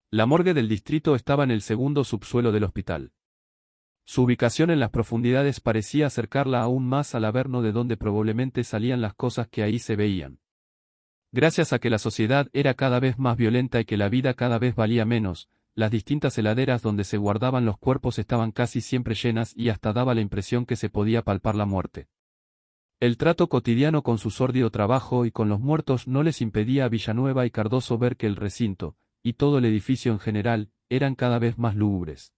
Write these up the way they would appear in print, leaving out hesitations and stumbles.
La morgue del distrito estaba en el segundo subsuelo del hospital. Su ubicación en las profundidades parecía acercarla aún más al averno de donde probablemente salían las cosas que ahí se veían. Gracias a que la sociedad era cada vez más violenta y que la vida cada vez valía menos, las distintas heladeras donde se guardaban los cuerpos estaban casi siempre llenas y hasta daba la impresión que se podía palpar la muerte. El trato cotidiano con su sórdido trabajo y con los muertos no les impedía a Villanueva y Cardoso ver que el recinto, y todo el edificio en general, eran cada vez más lúgubres.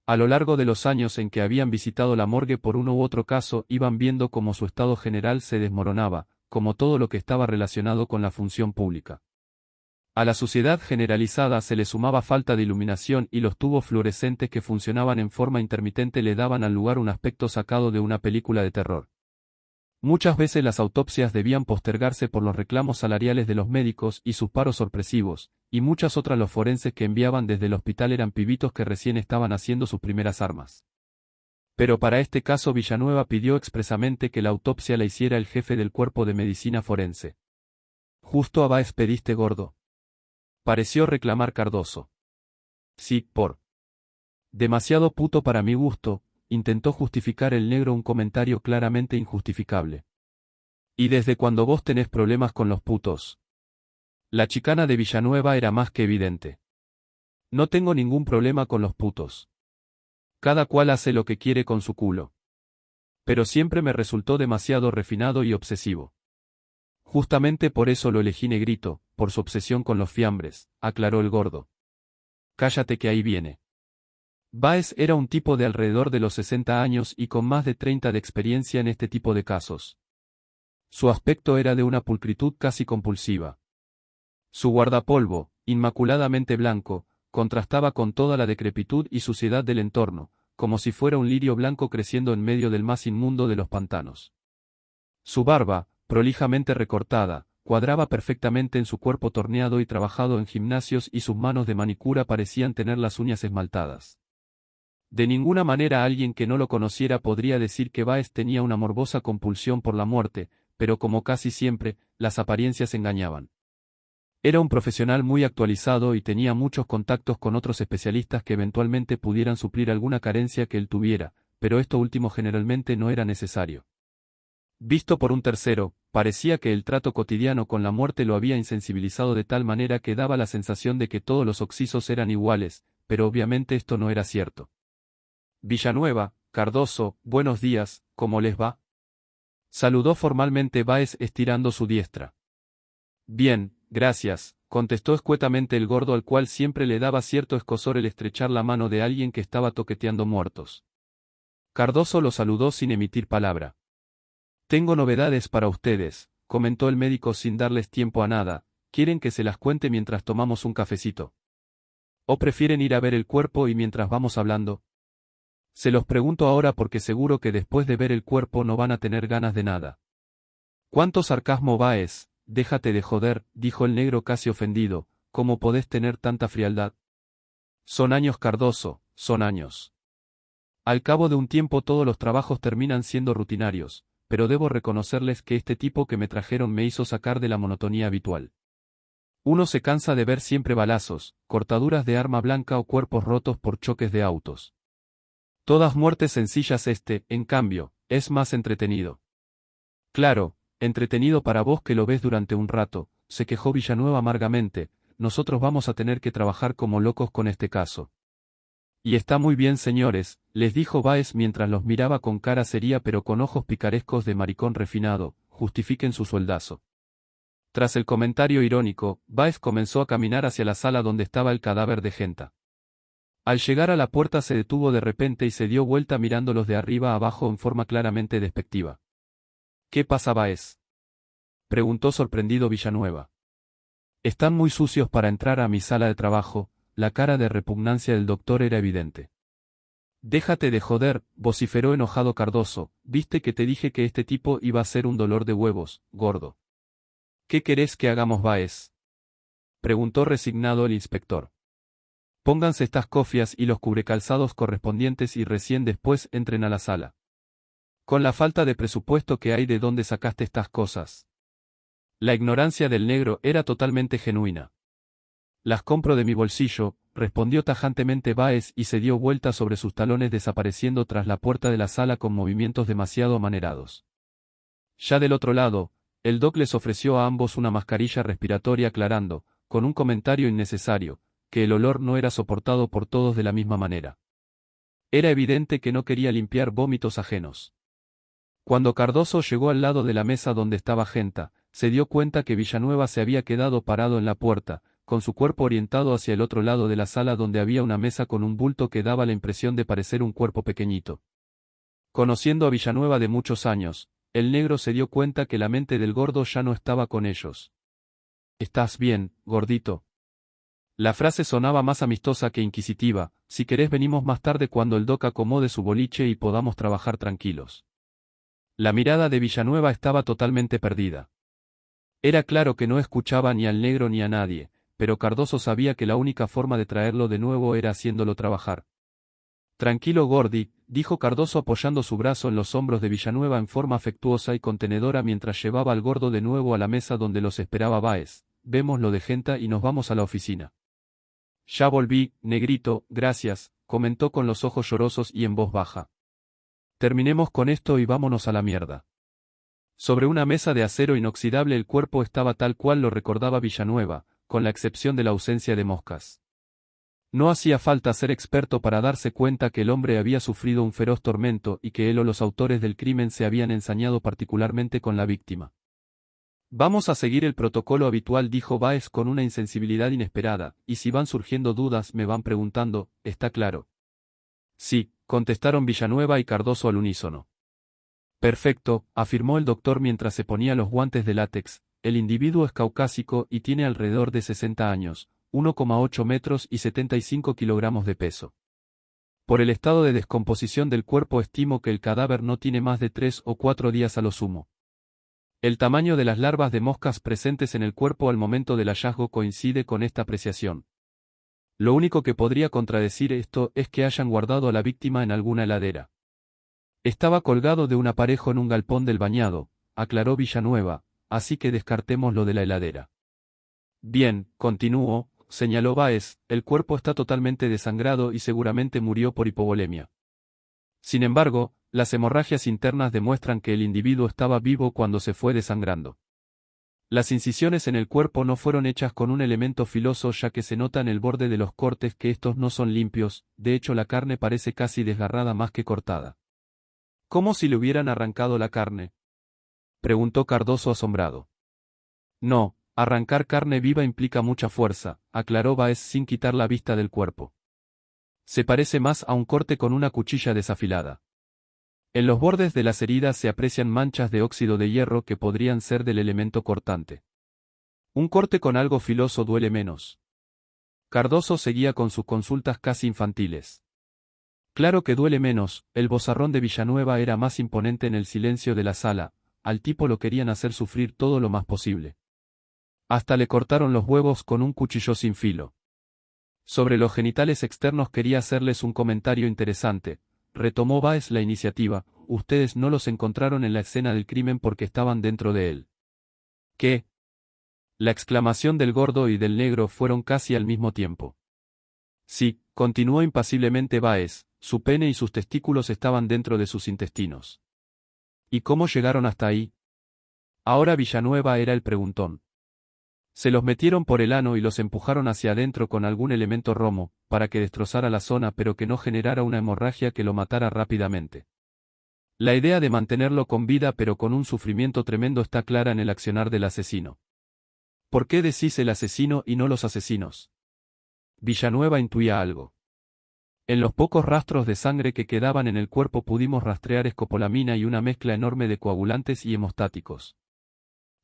A lo largo de los años en que habían visitado la morgue por uno u otro caso, iban viendo cómo su estado general se desmoronaba, como todo lo que estaba relacionado con la función pública. A la suciedad generalizada se le sumaba falta de iluminación y los tubos fluorescentes que funcionaban en forma intermitente le daban al lugar un aspecto sacado de una película de terror. Muchas veces las autopsias debían postergarse por los reclamos salariales de los médicos y sus paros sorpresivos, y muchas otras los forenses que enviaban desde el hospital eran pibitos que recién estaban haciendo sus primeras armas. Pero para este caso Villanueva pidió expresamente que la autopsia la hiciera el jefe del cuerpo de medicina forense. «¿Justo a Báez pediste, gordo?», pareció reclamar Cardoso. «Sí, por demasiado puto para mi gusto», intentó justificar el negro un comentario claramente injustificable. «¿Y desde cuando vos tenés problemas con los putos?». La chicana de Villanueva era más que evidente. «No tengo ningún problema con los putos. Cada cual hace lo que quiere con su culo. Pero siempre me resultó demasiado refinado y obsesivo. Justamente por eso lo elegí negrito, por su obsesión con los fiambres», aclaró el gordo. «Cállate que ahí viene». Báez era un tipo de alrededor de los 60 años y con más de 30 de experiencia en este tipo de casos. Su aspecto era de una pulcritud casi compulsiva. Su guardapolvo, inmaculadamente blanco, contrastaba con toda la decrepitud y suciedad del entorno, como si fuera un lirio blanco creciendo en medio del más inmundo de los pantanos. Su barba, prolijamente recortada, cuadraba perfectamente en su cuerpo torneado y trabajado en gimnasios y sus manos de manicura parecían tener las uñas esmaltadas. De ninguna manera alguien que no lo conociera podría decir que Báez tenía una morbosa compulsión por la muerte, pero como casi siempre, las apariencias engañaban. Era un profesional muy actualizado y tenía muchos contactos con otros especialistas que eventualmente pudieran suplir alguna carencia que él tuviera, pero esto último generalmente no era necesario. Visto por un tercero, parecía que el trato cotidiano con la muerte lo había insensibilizado de tal manera que daba la sensación de que todos los occisos eran iguales, pero obviamente esto no era cierto. «Villanueva, Cardoso, buenos días, ¿cómo les va?», saludó formalmente Báez estirando su diestra. «Bien, gracias», contestó escuetamente el gordo al cual siempre le daba cierto escozor el estrechar la mano de alguien que estaba toqueteando muertos. Cardoso lo saludó sin emitir palabra. «Tengo novedades para ustedes», comentó el médico sin darles tiempo a nada. «¿Quieren que se las cuente mientras tomamos un cafecito? ¿O prefieren ir a ver el cuerpo y mientras vamos hablando? Se los pregunto ahora porque seguro que después de ver el cuerpo no van a tener ganas de nada». «¿Cuánto sarcasmo, Báez? Déjate de joder», dijo el negro casi ofendido. «¿Cómo podés tener tanta frialdad? Son años, Cardoso, son años. Al cabo de un tiempo todos los trabajos terminan siendo rutinarios, pero debo reconocerles que este tipo que me trajeron me hizo sacar de la monotonía habitual. Uno se cansa de ver siempre balazos, cortaduras de arma blanca o cuerpos rotos por choques de autos. Todas muertes sencillas, en cambio, es más entretenido». «Claro, entretenido para vos que lo ves durante un rato», se quejó Villanueva amargamente. «Nosotros vamos a tener que trabajar como locos con este caso». «Y está muy bien, señores», les dijo Báez mientras los miraba con cara seria pero con ojos picarescos de maricón refinado, «justifiquen su sueldazo». Tras el comentario irónico, Báez comenzó a caminar hacia la sala donde estaba el cadáver de Genta. Al llegar a la puerta se detuvo de repente y se dio vuelta mirándolos de arriba a abajo en forma claramente despectiva. «¿Qué pasa, Báez?», preguntó sorprendido Villanueva. «Están muy sucios para entrar a mi sala de trabajo». La cara de repugnancia del doctor era evidente. «Déjate de joder», vociferó enojado Cardoso. «Viste que te dije que este tipo iba a ser un dolor de huevos, gordo». «¿Qué querés que hagamos, Báez?», preguntó resignado el inspector. «Pónganse estas cofias y los cubrecalzados correspondientes y recién después entren a la sala. Con la falta de presupuesto que hay, ¿de dónde sacaste estas cosas?». La ignorancia del negro era totalmente genuina. Las compro de mi bolsillo, respondió tajantemente Báez y se dio vuelta sobre sus talones desapareciendo tras la puerta de la sala con movimientos demasiado amanerados. Ya del otro lado, el doc les ofreció a ambos una mascarilla respiratoria aclarando, con un comentario innecesario, que el olor no era soportado por todos de la misma manera. Era evidente que no quería limpiar vómitos ajenos. Cuando Cardoso llegó al lado de la mesa donde estaba Genta, se dio cuenta que Villanueva se había quedado parado en la puerta, con su cuerpo orientado hacia el otro lado de la sala donde había una mesa con un bulto que daba la impresión de parecer un cuerpo pequeñito. Conociendo a Villanueva de muchos años, el negro se dio cuenta que la mente del gordo ya no estaba con ellos. «¿Estás bien, gordito?» La frase sonaba más amistosa que inquisitiva. «Si querés venimos más tarde cuando el doc acomode su boliche y podamos trabajar tranquilos». La mirada de Villanueva estaba totalmente perdida. Era claro que no escuchaba ni al negro ni a nadie, pero Cardoso sabía que la única forma de traerlo de nuevo era haciéndolo trabajar. «Tranquilo, Gordi», dijo Cardoso apoyando su brazo en los hombros de Villanueva en forma afectuosa y contenedora mientras llevaba al gordo de nuevo a la mesa donde los esperaba Báez. «Vemos lo de Genta y nos vamos a la oficina». «Ya volví, negrito, gracias», comentó con los ojos llorosos y en voz baja. «Terminemos con esto y vámonos a la mierda». Sobre una mesa de acero inoxidable el cuerpo estaba tal cual lo recordaba Villanueva, con la excepción de la ausencia de moscas. No hacía falta ser experto para darse cuenta que el hombre había sufrido un feroz tormento y que él o los autores del crimen se habían ensañado particularmente con la víctima. «Vamos a seguir el protocolo habitual», dijo Báez con una insensibilidad inesperada, «y si van surgiendo dudas me van preguntando, ¿está claro?» «Sí», contestaron Villanueva y Cardoso al unísono. «Perfecto», afirmó el doctor mientras se ponía los guantes de látex. «El individuo es caucásico y tiene alrededor de 60 años, 1,8 metros y 75 kilogramos de peso. Por el estado de descomposición del cuerpo estimo que el cadáver no tiene más de 3 o 4 días a lo sumo. El tamaño de las larvas de moscas presentes en el cuerpo al momento del hallazgo coincide con esta apreciación. Lo único que podría contradecir esto es que hayan guardado a la víctima en alguna heladera. Estaba colgado de un aparejo en un galpón del bañado», aclaró Villanueva, «así que descartemos lo de la heladera». «Bien», continuó, señaló Báez, «el cuerpo está totalmente desangrado y seguramente murió por hipovolemia. Sin embargo, las hemorragias internas demuestran que el individuo estaba vivo cuando se fue desangrando. Las incisiones en el cuerpo no fueron hechas con un elemento filoso ya que se nota en el borde de los cortes que estos no son limpios, de hecho la carne parece casi desgarrada más que cortada». «¿Cómo si le hubieran arrancado la carne?», preguntó Cardoso asombrado. «No, arrancar carne viva implica mucha fuerza», aclaró Báez sin quitar la vista del cuerpo. «Se parece más a un corte con una cuchilla desafilada. En los bordes de las heridas se aprecian manchas de óxido de hierro que podrían ser del elemento cortante. Un corte con algo filoso duele menos». Cardoso seguía con sus consultas casi infantiles. «Claro que duele menos», el vozarrón de Villanueva era más imponente en el silencio de la sala, al tipo lo querían hacer sufrir todo lo más posible. Hasta le cortaron los huevos con un cuchillo sin filo. Sobre los genitales externos quería hacerles un comentario interesante, retomó Báez la iniciativa, «ustedes no los encontraron en la escena del crimen porque estaban dentro de él». «¿Qué?». La exclamación del gordo y del negro fueron casi al mismo tiempo. «Sí», continuó impasiblemente Báez, «su pene y sus testículos estaban dentro de sus intestinos». «¿Y cómo llegaron hasta ahí?». Ahora Villanueva era el preguntón. «Se los metieron por el ano y los empujaron hacia adentro con algún elemento romo, para que destrozara la zona pero que no generara una hemorragia que lo matara rápidamente. La idea de mantenerlo con vida pero con un sufrimiento tremendo está clara en el accionar del asesino». «¿Por qué decís el asesino y no los asesinos?». Villanueva intuía algo. «En los pocos rastros de sangre que quedaban en el cuerpo pudimos rastrear escopolamina y una mezcla enorme de coagulantes y hemostáticos».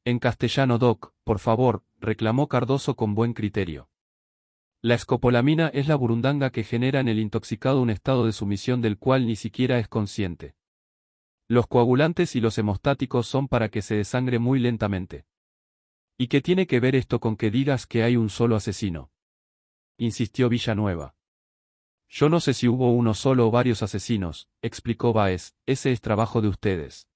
«En castellano, doc, por favor», reclamó Cardoso con buen criterio. «La escopolamina es la burundanga que genera en el intoxicado un estado de sumisión del cual ni siquiera es consciente. Los coagulantes y los hemostáticos son para que se desangre muy lentamente». «¿Y qué tiene que ver esto con que digas que hay un solo asesino?», insistió Villanueva. «Yo no sé si hubo uno solo o varios asesinos», explicó Báez, «ese es trabajo de ustedes.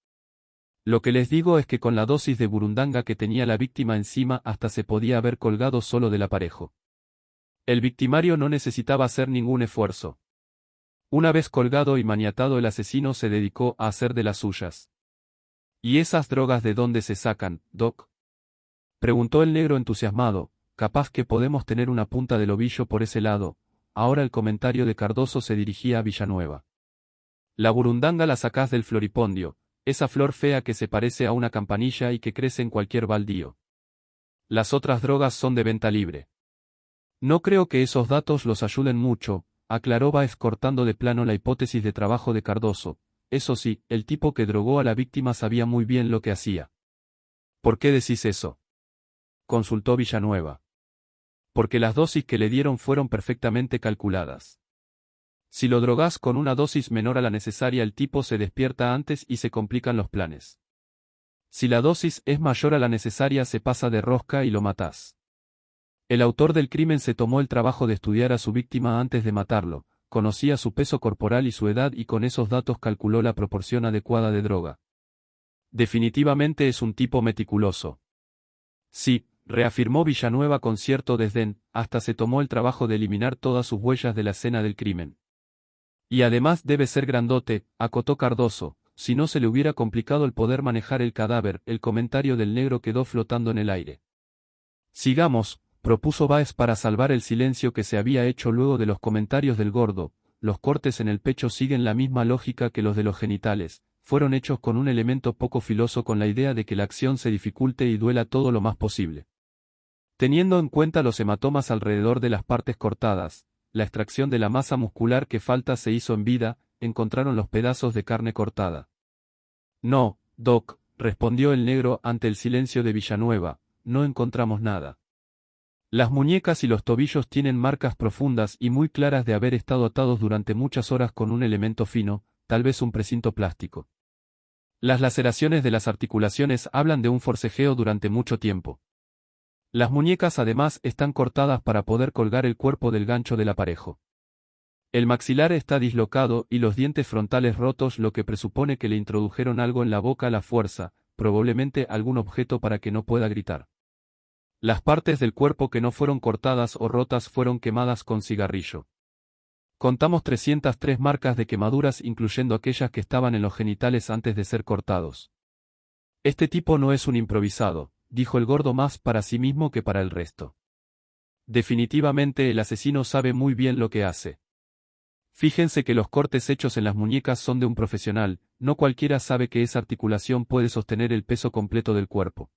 Lo que les digo es que con la dosis de burundanga que tenía la víctima encima hasta se podía haber colgado solo del aparejo». El victimario no necesitaba hacer ningún esfuerzo. Una vez colgado y maniatado, el asesino se dedicó a hacer de las suyas. ¿Y esas drogas de dónde se sacan, Doc? Preguntó el negro entusiasmado. Capaz que podemos tener una punta del ovillo por ese lado. Ahora el comentario de Cardoso se dirigía a Villanueva. La burundanga la sacás del floripondio, esa flor fea que se parece a una campanilla y que crece en cualquier baldío. Las otras drogas son de venta libre. No creo que esos datos los ayuden mucho, aclaró Báez cortando de plano la hipótesis de trabajo de Cardoso. Eso sí, el tipo que drogó a la víctima sabía muy bien lo que hacía. ¿Por qué decís eso?, consultó Villanueva. Porque las dosis que le dieron fueron perfectamente calculadas. Si lo drogás con una dosis menor a la necesaria, el tipo se despierta antes y se complican los planes. Si la dosis es mayor a la necesaria, se pasa de rosca y lo matás. El autor del crimen se tomó el trabajo de estudiar a su víctima antes de matarlo, conocía su peso corporal y su edad y con esos datos calculó la proporción adecuada de droga. Definitivamente es un tipo meticuloso. Sí, reafirmó Villanueva con cierto desdén, hasta se tomó el trabajo de eliminar todas sus huellas de la escena del crimen. Y además debe ser grandote, acotó Cardoso, si no se le hubiera complicado el poder manejar el cadáver. El comentario del negro quedó flotando en el aire. Sigamos, propuso Báez para salvar el silencio que se había hecho luego de los comentarios del gordo. Los cortes en el pecho siguen la misma lógica que los de los genitales, fueron hechos con un elemento poco filoso con la idea de que la acción se dificulte y duela todo lo más posible. Teniendo en cuenta los hematomas alrededor de las partes cortadas, la extracción de la masa muscular que falta se hizo en vida, encontraron los pedazos de carne cortada. No, Doc, respondió el negro ante el silencio de Villanueva, no encontramos nada. Las muñecas y los tobillos tienen marcas profundas y muy claras de haber estado atados durante muchas horas con un elemento fino, tal vez un precinto plástico. Las laceraciones de las articulaciones hablan de un forcejeo durante mucho tiempo. Las muñecas además están cortadas para poder colgar el cuerpo del gancho del aparejo. El maxilar está dislocado y los dientes frontales rotos, lo que presupone que le introdujeron algo en la boca a la fuerza, probablemente algún objeto para que no pueda gritar. Las partes del cuerpo que no fueron cortadas o rotas fueron quemadas con cigarrillo. Contamos 303 marcas de quemaduras, incluyendo aquellas que estaban en los genitales antes de ser cortados. Este tipo no es un improvisado, dijo el gordo más para sí mismo que para el resto. Definitivamente el asesino sabe muy bien lo que hace. Fíjense que los cortes hechos en las muñecas son de un profesional, no cualquiera sabe que esa articulación puede sostener el peso completo del cuerpo.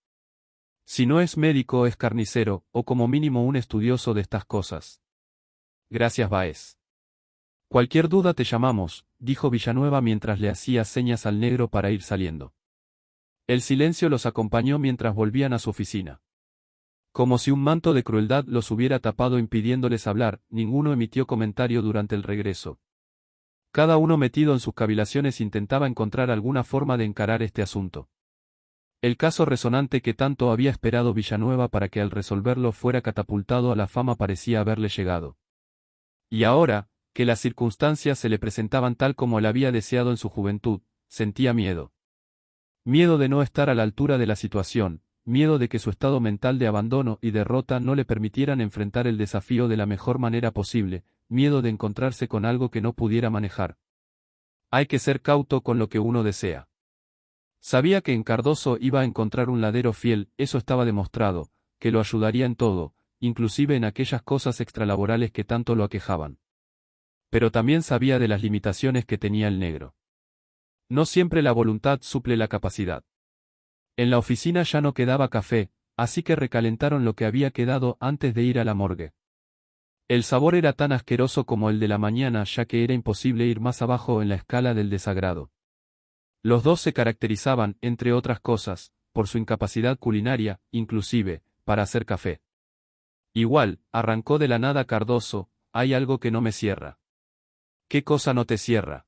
Si no es médico, es carnicero, o como mínimo un estudioso de estas cosas. Gracias, Báez. Cualquier duda te llamamos, dijo Villanueva mientras le hacía señas al negro para ir saliendo. El silencio los acompañó mientras volvían a su oficina. Como si un manto de crueldad los hubiera tapado impidiéndoles hablar, ninguno emitió comentario durante el regreso. Cada uno metido en sus cavilaciones intentaba encontrar alguna forma de encarar este asunto. El caso resonante que tanto había esperado Villanueva para que al resolverlo fuera catapultado a la fama parecía haberle llegado. Y ahora, que las circunstancias se le presentaban tal como él había deseado en su juventud, sentía miedo. Miedo de no estar a la altura de la situación, miedo de que su estado mental de abandono y derrota no le permitieran enfrentar el desafío de la mejor manera posible, miedo de encontrarse con algo que no pudiera manejar. Hay que ser cauto con lo que uno desea. Sabía que en Cardoso iba a encontrar un ladero fiel, eso estaba demostrado, que lo ayudaría en todo, inclusive en aquellas cosas extralaborales que tanto lo aquejaban. Pero también sabía de las limitaciones que tenía el negro. No siempre la voluntad suple la capacidad. En la oficina ya no quedaba café, así que recalentaron lo que había quedado antes de ir a la morgue. El sabor era tan asqueroso como el de la mañana, ya que era imposible ir más abajo en la escala del desagrado. Los dos se caracterizaban, entre otras cosas, por su incapacidad culinaria, inclusive, para hacer café. Igual, arrancó de la nada Cardoso, hay algo que no me cierra. ¿Qué cosa no te cierra?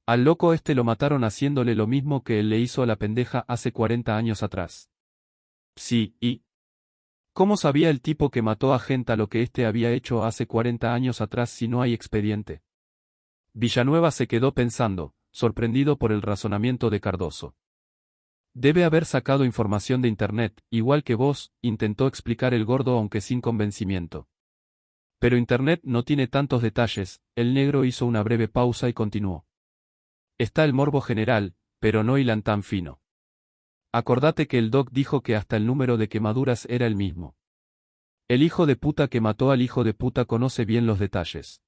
Al loco este lo mataron haciéndole lo mismo que él le hizo a la pendeja hace 40 años atrás. Sí, ¿y cómo sabía el tipo que mató a Genta lo que este había hecho hace 40 años atrás si no hay expediente? Villanueva se quedó pensando, sorprendido por el razonamiento de Cardoso. Debe haber sacado información de internet, igual que vos, intentó explicar el gordo aunque sin convencimiento. Pero Internet no tiene tantos detalles. El negro hizo una breve pausa y continuó. Está el morbo general, pero no hilan tan fino. Acordate que el doc dijo que hasta el número de quemaduras era el mismo. El hijo de puta que mató al hijo de puta conoce bien los detalles.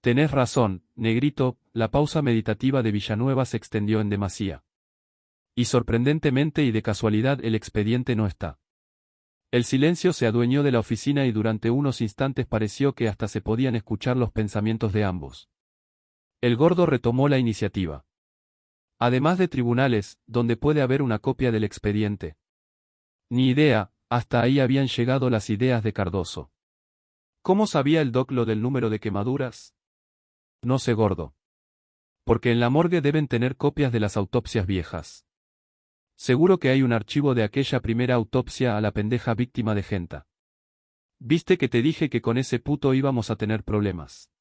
Tenés razón, negrito. La pausa meditativa de Villanueva se extendió en demasía. Y sorprendentemente y de casualidad el expediente no está. El silencio se adueñó de la oficina y durante unos instantes pareció que hasta se podían escuchar los pensamientos de ambos. El gordo retomó la iniciativa. Además de tribunales, donde puede haber una copia del expediente. Ni idea, hasta ahí habían llegado las ideas de Cardoso. ¿Cómo sabía el doc lo del número de quemaduras? No sé, gordo. Porque en la morgue deben tener copias de las autopsias viejas. Seguro que hay un archivo de aquella primera autopsia a la pendeja víctima de Genta. Viste que te dije que con ese puto íbamos a tener problemas.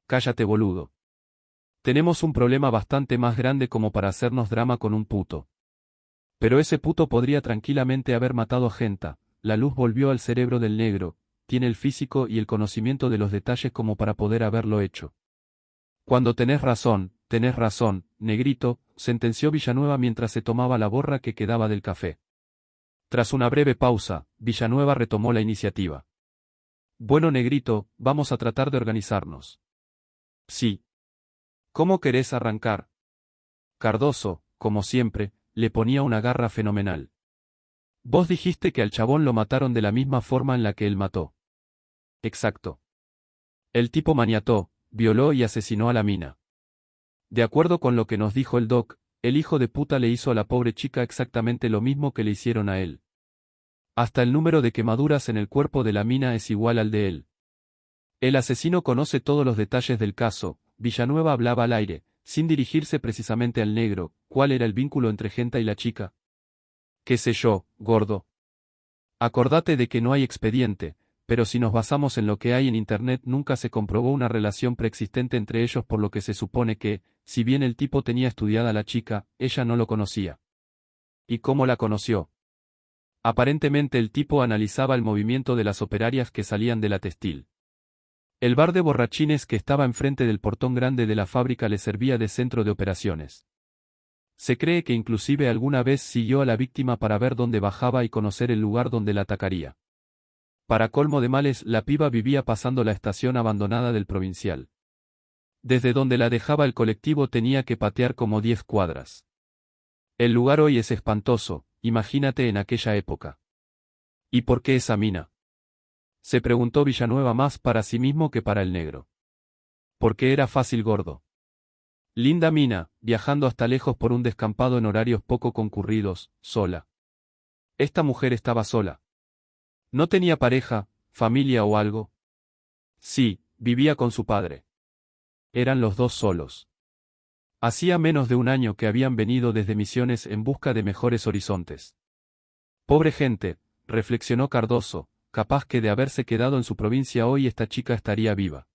Cállate, boludo. Tenemos un problema bastante más grande como para hacernos drama con un puto. Pero ese puto podría tranquilamente haber matado a Genta. La luz volvió al cerebro del negro, tiene el físico y el conocimiento de los detalles como para poder haberlo hecho. Cuando tenés razón, negrito, sentenció Villanueva mientras se tomaba la borra que quedaba del café. Tras una breve pausa, Villanueva retomó la iniciativa. Bueno, negrito, vamos a tratar de organizarnos. Sí. ¿Cómo querés arrancar? Cardoso, como siempre, le ponía una garra fenomenal. Vos dijiste que al chabón lo mataron de la misma forma en la que él mató. Exacto. El tipo maniató, violó y asesinó a la mina. De acuerdo con lo que nos dijo el doc, el hijo de puta le hizo a la pobre chica exactamente lo mismo que le hicieron a él. Hasta el número de quemaduras en el cuerpo de la mina es igual al de él. El asesino conoce todos los detalles del caso. Villanueva hablaba al aire, sin dirigirse precisamente al negro. ¿Cuál era el vínculo entre Genta y la chica? ¿Qué sé yo, gordo? Acordate de que no hay expediente, pero si nos basamos en lo que hay en Internet nunca se comprobó una relación preexistente entre ellos, por lo que se supone que, si bien el tipo tenía estudiada a la chica, ella no lo conocía. ¿Y cómo la conoció? Aparentemente el tipo analizaba el movimiento de las operarias que salían de la textil. El bar de borrachines que estaba enfrente del portón grande de la fábrica le servía de centro de operaciones. Se cree que inclusive alguna vez siguió a la víctima para ver dónde bajaba y conocer el lugar donde la atacaría. Para colmo de males, la piba vivía pasando la estación abandonada del Provincial. Desde donde la dejaba el colectivo tenía que patear como 10 cuadras. El lugar hoy es espantoso, imagínate en aquella época. ¿Y por qué esa mina? Se preguntó Villanueva más para sí mismo que para el negro. Porque era fácil, gordo. Linda mina, viajando hasta lejos por un descampado en horarios poco concurridos, sola. Esta mujer estaba sola. ¿No tenía pareja, familia o algo? Sí, vivía con su padre. Eran los dos solos. Hacía menos de un año que habían venido desde Misiones en busca de mejores horizontes. Pobre gente, reflexionó Cardoso, capaz que de haberse quedado en su provincia hoy esta chica estaría viva.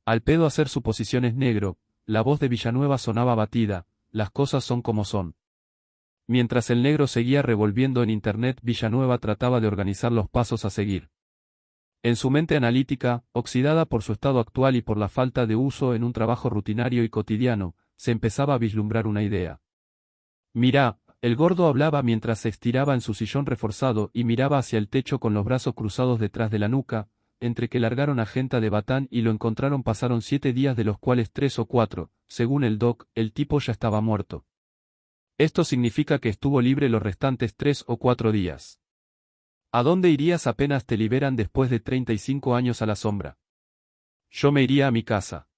Al pedo hacer suposiciones, negro. La voz de Villanueva sonaba abatida. Las cosas son como son. Mientras el negro seguía revolviendo en Internet, Villanueva trataba de organizar los pasos a seguir. En su mente analítica, oxidada por su estado actual y por la falta de uso en un trabajo rutinario y cotidiano, se empezaba a vislumbrar una idea. Mirá, el gordo hablaba mientras se estiraba en su sillón reforzado y miraba hacia el techo con los brazos cruzados detrás de la nuca. Entre que largaron a Genta de Batán y lo encontraron pasaron 7 días, de los cuales 3 o 4, según el doc, el tipo ya estaba muerto. Esto significa que estuvo libre los restantes 3 o 4 días. ¿A dónde irías apenas te liberan después de 35 años a la sombra? Yo me iría a mi casa.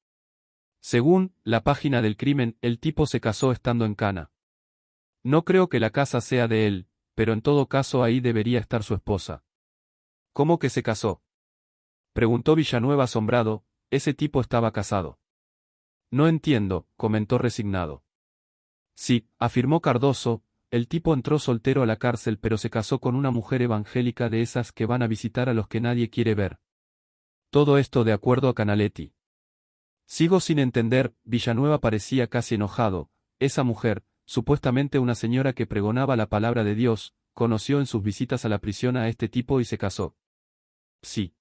Según la página del crimen, el tipo se casó estando en Cana. No creo que la casa sea de él, pero en todo caso ahí debería estar su esposa. ¿Cómo que se casó? Preguntó Villanueva asombrado. Ese tipo estaba casado. No entiendo, comentó resignado. Sí, afirmó Cardoso, el tipo entró soltero a la cárcel pero se casó con una mujer evangélica de esas que van a visitar a los que nadie quiere ver. Todo esto de acuerdo a Canaletti. Sigo sin entender. Villanueva parecía casi enojado. Esa mujer, supuestamente una señora que pregonaba la palabra de Dios, conoció en sus visitas a la prisión a este tipo y se casó. Sí.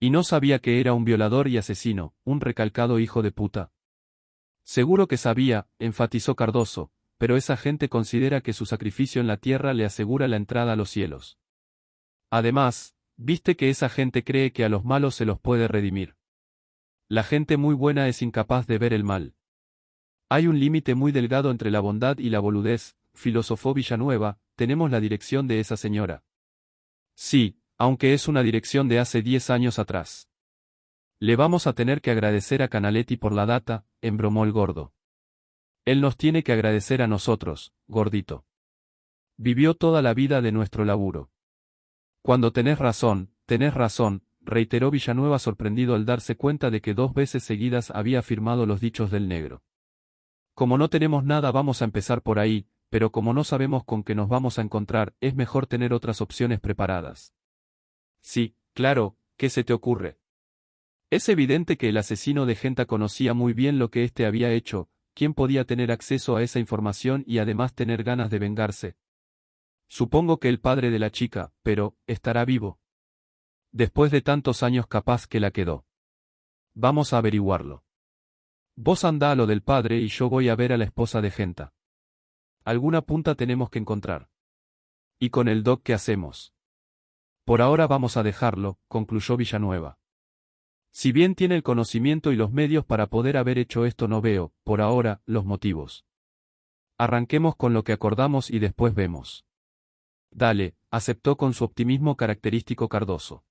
Y no sabía que era un violador y asesino, un recalcado hijo de puta. Seguro que sabía, enfatizó Cardoso, pero esa gente considera que su sacrificio en la tierra le asegura la entrada a los cielos. Además, viste que esa gente cree que a los malos se los puede redimir. La gente muy buena es incapaz de ver el mal. Hay un límite muy delgado entre la bondad y la boludez, filosofó Villanueva, tenemos la dirección de esa señora. Sí, aunque es una dirección de hace 10 años atrás. Le vamos a tener que agradecer a Canaletti por la data, embromó el gordo. Él nos tiene que agradecer a nosotros, gordito. Vivió toda la vida de nuestro laburo. Cuando tenés razón, reiteró Villanueva sorprendido al darse cuenta de que 2 veces seguidas había afirmado los dichos del negro. Como no tenemos nada vamos a empezar por ahí, pero como no sabemos con qué nos vamos a encontrar, es mejor tener otras opciones preparadas. Sí, claro, ¿qué se te ocurre? Es evidente que el asesino de Genta conocía muy bien lo que éste había hecho, quién podía tener acceso a esa información y además tener ganas de vengarse. Supongo que el padre de la chica, pero, ¿estará vivo? Después de tantos años capaz que la quedó. Vamos a averiguarlo. Vos andá a lo del padre y yo voy a ver a la esposa de Genta. Alguna punta tenemos que encontrar. ¿Y con el doc qué hacemos? Por ahora vamos a dejarlo, concluyó Villanueva. Si bien tiene el conocimiento y los medios para poder haber hecho esto no veo, por ahora, los motivos. Arranquemos con lo que acordamos y después vemos. Dale, aceptó con su optimismo característico Cardoso.